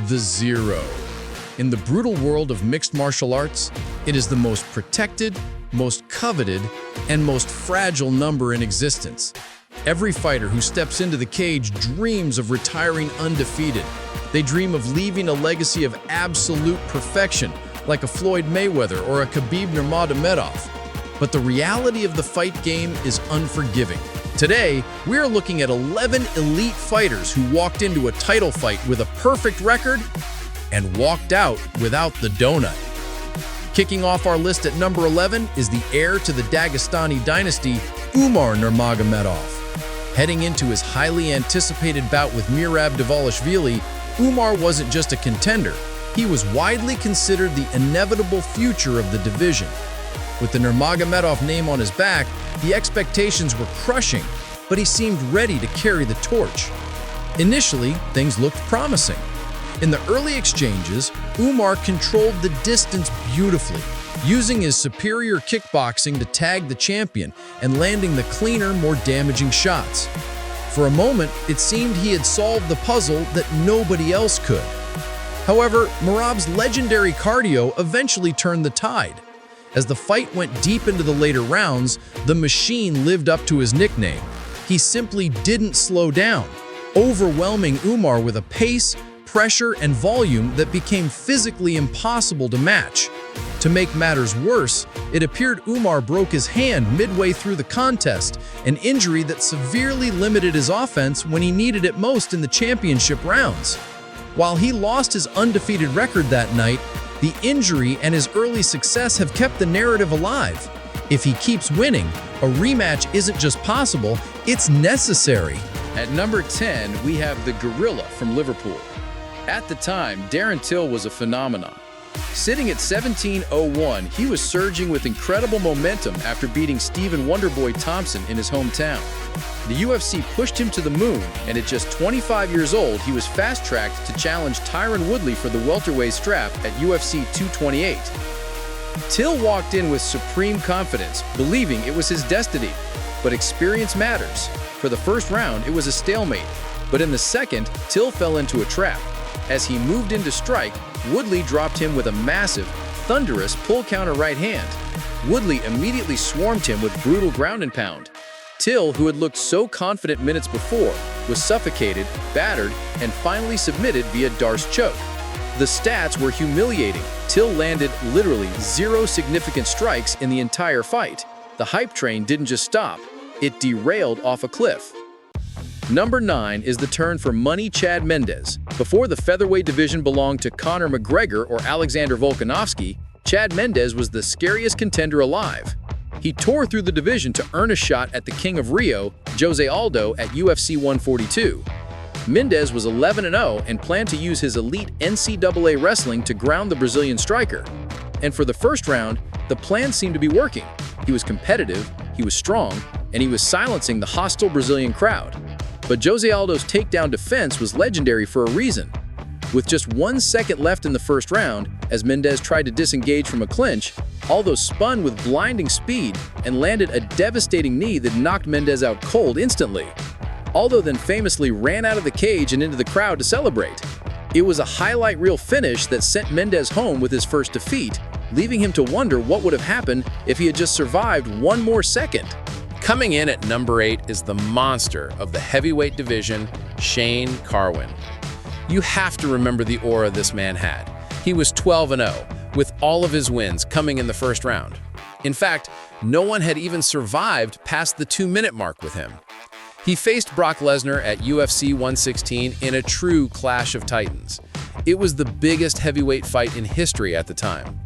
the zero. In the brutal world of mixed martial arts, it is the most protected, most coveted, and most fragile number in existence. Every fighter who steps into the cage dreams of retiring undefeated. They dream of leaving a legacy of absolute perfection, like a Floyd Mayweather or a Khabib Nurmagomedov. But the reality of the fight game is unforgiving. Today, we are looking at 11 elite fighters who walked into a title fight with a perfect record and walked out without the donut. Kicking off our list at number 11 is the heir to the Dagestani dynasty, Umar Nurmagomedov. Heading into his highly anticipated bout with Merab Dvalishvili, Umar wasn't just a contender, he was widely considered the inevitable future of the division. With the Nurmagomedov name on his back, the expectations were crushing, but he seemed ready to carry the torch. Initially, things looked promising. In the early exchanges, Umar controlled the distance beautifully, using his superior kickboxing to tag the champion and landing the cleaner, more damaging shots. For a moment, it seemed he had solved the puzzle that nobody else could. However, Merab's legendary cardio eventually turned the tide. As the fight went deep into the later rounds, the machine lived up to his nickname. He simply didn't slow down, overwhelming Umar with a pace, pressure, and volume that became physically impossible to match. To make matters worse, it appeared Umar broke his hand midway through the contest, an injury that severely limited his offense when he needed it most in the championship rounds. While he lost his undefeated record that night, the injury and his early success have kept the narrative alive. If he keeps winning, a rematch isn't just possible, it's necessary. At number 10, we have the Gorilla from Liverpool. At the time, Darren Till was a phenomenon. Sitting at 17:01, he was surging with incredible momentum after beating Stephen Wonderboy Thompson in his hometown. The UFC pushed him to the moon, and at just 25 years old, he was fast-tracked to challenge Tyron Woodley for the welterweight strap at UFC 228. Till walked in with supreme confidence, believing it was his destiny. But experience matters. For the first round, it was a stalemate. But in the second, Till fell into a trap. As he moved in to strike, Woodley dropped him with a massive, thunderous pull-counter right hand. Woodley immediately swarmed him with brutal ground and pound. Till, who had looked so confident minutes before, was suffocated, battered, and finally submitted via Darce choke. The stats were humiliating. Till landed literally 0 significant strikes in the entire fight. The hype train didn't just stop, it derailed off a cliff. Number 9 is the turn for Money Chad Mendes. Before the featherweight division belonged to Conor McGregor or Alexander Volkanovski, Chad Mendes was the scariest contender alive. He tore through the division to earn a shot at the King of Rio, Jose Aldo, at UFC 142. Mendes was 11-0 and planned to use his elite NCAA wrestling to ground the Brazilian striker. And for the first round, the plan seemed to be working. He was competitive, he was strong, and he was silencing the hostile Brazilian crowd. But Jose Aldo's takedown defense was legendary for a reason. With just 1 second left in the first round, as Mendes tried to disengage from a clinch, Aldo spun with blinding speed and landed a devastating knee that knocked Mendes out cold instantly. Aldo then famously ran out of the cage and into the crowd to celebrate. It was a highlight reel finish that sent Mendes home with his first defeat, leaving him to wonder what would have happened if he had just survived 1 more second. Coming in at number 8 is the monster of the heavyweight division, Shane Carwin. You have to remember the aura this man had. He was 12-0, with all of his wins coming in the first round. In fact, no one had even survived past the 2-minute mark with him. He faced Brock Lesnar at UFC 116 in a true clash of titans. It was the biggest heavyweight fight in history at the time.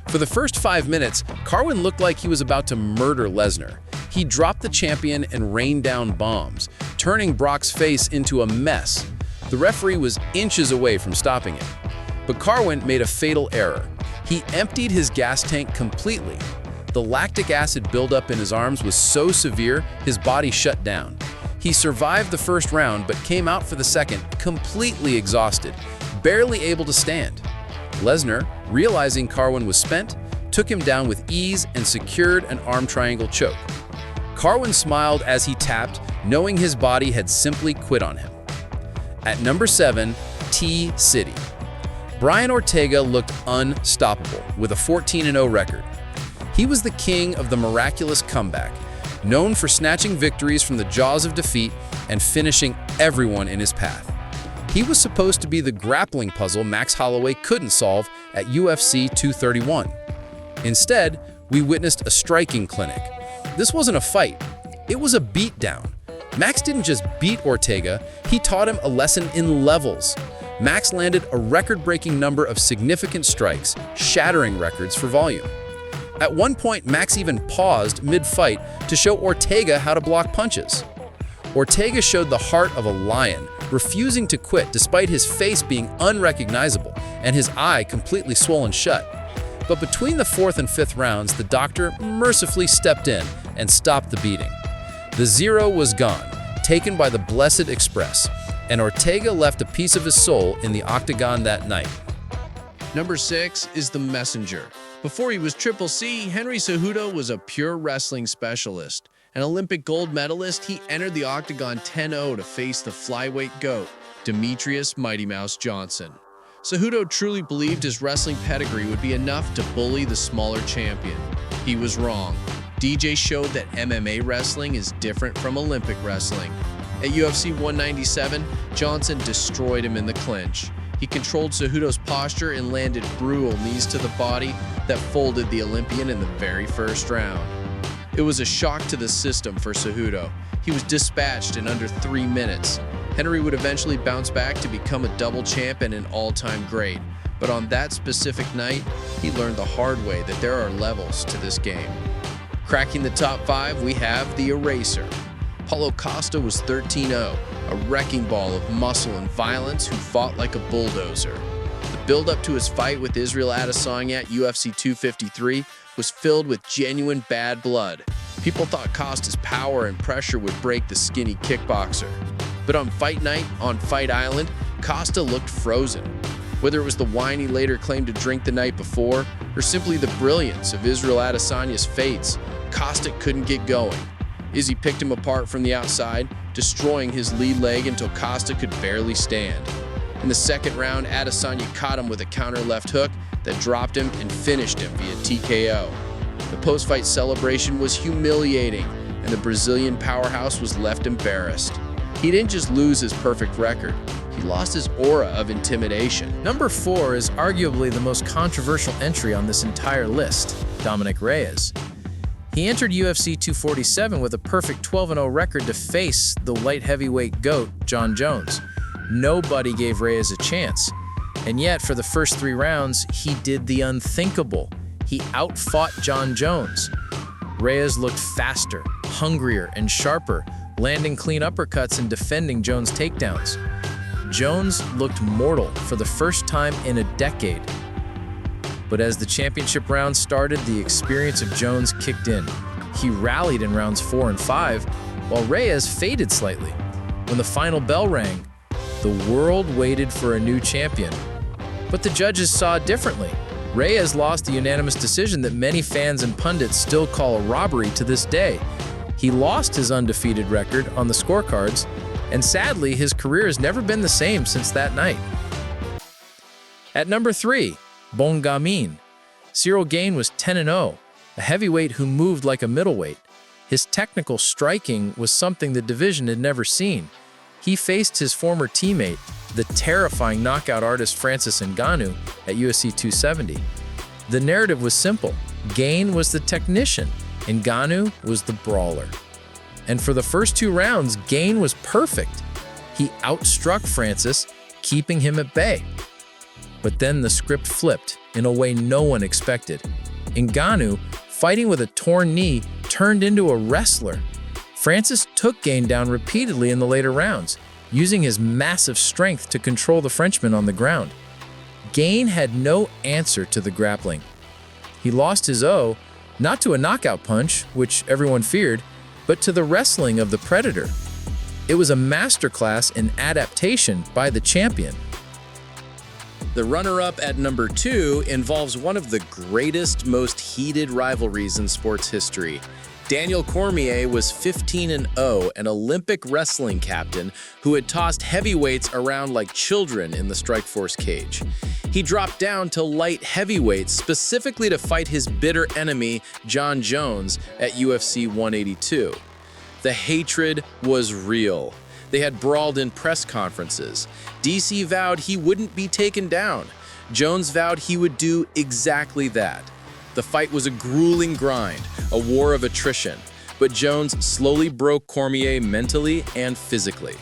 For the first 5 minutes, Carwin looked like he was about to murder Lesnar. He dropped the champion and rained down bombs, turning Brock's face into a mess. The referee was inches away from stopping it. But Carwin made a fatal error. He emptied his gas tank completely. The lactic acid buildup in his arms was so severe, his body shut down. He survived the first round but came out for the second completely exhausted, barely able to stand. Lesnar, realizing Carwin was spent, took him down with ease and secured an arm triangle choke. Carwin smiled as he tapped, knowing his body had simply quit on him. At number 7, T-City. Brian Ortega looked unstoppable with a 14-0 record. He was the king of the miraculous comeback, known for snatching victories from the jaws of defeat and finishing everyone in his path. He was supposed to be the grappling puzzle Max Holloway couldn't solve at UFC 231. Instead, we witnessed a striking clinic. This wasn't a fight, it was a beatdown. Max didn't just beat Ortega, he taught him a lesson in levels. Max landed a record-breaking number of significant strikes, shattering records for volume. At one point, Max even paused mid-fight to show Ortega how to block punches. Ortega showed the heart of a lion, refusing to quit despite his face being unrecognizable and his eye completely swollen shut. But between the 4th and 5th rounds, the doctor mercifully stepped in and stopped the beating. The zero was gone, taken by the Blessed Express, and Ortega left a piece of his soul in the octagon that night. Number 6 is the Messenger. Before he was Triple C, Henry Cejudo was a pure wrestling specialist. An Olympic gold medalist, he entered the octagon 10-0 to face the flyweight GOAT, Demetrius Mighty Mouse Johnson. Cejudo truly believed his wrestling pedigree would be enough to bully the smaller champion. He was wrong. DJ showed that MMA wrestling is different from Olympic wrestling. At UFC 197, Johnson destroyed him in the clinch. He controlled Cejudo's posture and landed brutal knees to the body that folded the Olympian in the very first round. It was a shock to the system for Cejudo. He was dispatched in under 3 minutes. Henry would eventually bounce back to become a double champ and an all-time great. But on that specific night, he learned the hard way that there are levels to this game. Cracking the top 5, we have the Eraser. Paulo Costa was 13-0, a wrecking ball of muscle and violence who fought like a bulldozer. The build-up to his fight with Israel Adesanya at UFC 253 was filled with genuine bad blood. People thought Costa's power and pressure would break the skinny kickboxer. But on fight night, on Fight Island, Costa looked frozen. Whether it was the wine he later claimed to drink the night before, or simply the brilliance of Israel Adesanya's feints, Costa couldn't get going. Izzy picked him apart from the outside, destroying his lead leg until Costa could barely stand. In the second round, Adesanya caught him with a counter left hook that dropped him and finished him via TKO. The post-fight celebration was humiliating, and the Brazilian powerhouse was left embarrassed. He didn't just lose his perfect record, he lost his aura of intimidation. Number 4 is arguably the most controversial entry on this entire list, Dominic Reyes. He entered UFC 247 with a perfect 12-0 record to face the light heavyweight GOAT, Jon Jones. Nobody gave Reyes a chance. And yet, for the first 3 rounds, he did the unthinkable. He outfought Jon Jones. Reyes looked faster, hungrier, and sharper, landing clean uppercuts and defending Jones' takedowns. Jones looked mortal for the first time in a decade. But as the championship round started, the experience of Jones kicked in. He rallied in rounds 4 and 5, while Reyes faded slightly. When the final bell rang, the world waited for a new champion. But the judges saw it differently. Reyes lost a unanimous decision that many fans and pundits still call a robbery to this day. He lost his undefeated record on the scorecards, and sadly, his career has never been the same since that night. At number 3, Bon Gamin. Cyril Gane was 10-0, a heavyweight who moved like a middleweight. His technical striking was something the division had never seen. He faced his former teammate, the terrifying knockout artist Francis Ngannou, at UFC 270. The narrative was simple. Gane was the technician, Ngannou was the brawler. And for the first 2 rounds, Gane was perfect. He outstruck Francis, keeping him at bay. But then the script flipped in a way no one expected. Ngannou, fighting with a torn knee, turned into a wrestler. Francis took Gane down repeatedly in the later rounds, using his massive strength to control the Frenchman on the ground. Gane had no answer to the grappling. He lost his O, not to a knockout punch, which everyone feared, but to the wrestling of the Predator. It was a masterclass in adaptation by the champion. The runner-up at number 2 involves one of the greatest, most heated rivalries in sports history. Daniel Cormier was 15-0, an Olympic wrestling captain who had tossed heavyweights around like children in the Strikeforce cage. He dropped down to light heavyweight specifically to fight his bitter enemy, Jon Jones, at UFC 182. The hatred was real. They had brawled in press conferences. DC vowed he wouldn't be taken down. Jones vowed he would do exactly that. The fight was a grueling grind, a war of attrition, but Jones slowly broke Cormier mentally and physically.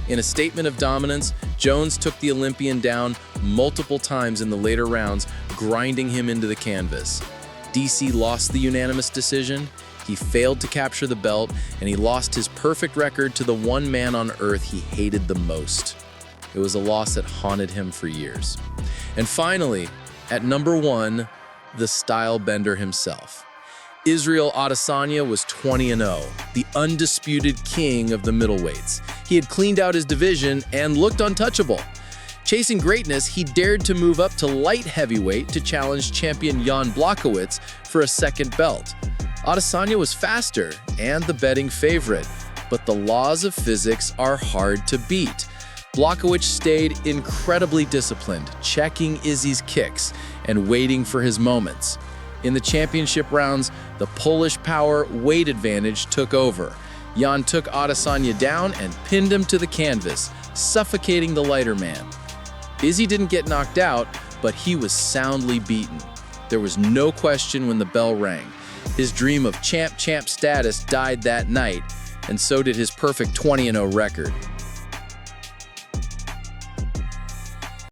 In a statement of dominance, Jones took the Olympian down multiple times in the later rounds, grinding him into the canvas. DC lost the unanimous decision, he failed to capture the belt, and he lost his perfect record to the one man on earth he hated the most. It was a loss that haunted him for years. And finally, at number 1, the style bender himself. Israel Adesanya was 20-0, the undisputed king of the middleweights. He had cleaned out his division and looked untouchable. Chasing greatness, he dared to move up to light heavyweight to challenge champion Jan Blachowicz for a second belt. Adesanya was faster and the betting favorite, but the laws of physics are hard to beat. Blachowicz stayed incredibly disciplined, checking Izzy's kicks and waiting for his moments. In the championship rounds, the Polish power weight advantage took over. Jan took Adesanya down and pinned him to the canvas, suffocating the lighter man. Izzy didn't get knocked out, but he was soundly beaten. There was no question when the bell rang. His dream of champ status died that night, and so did his perfect 20-0 record.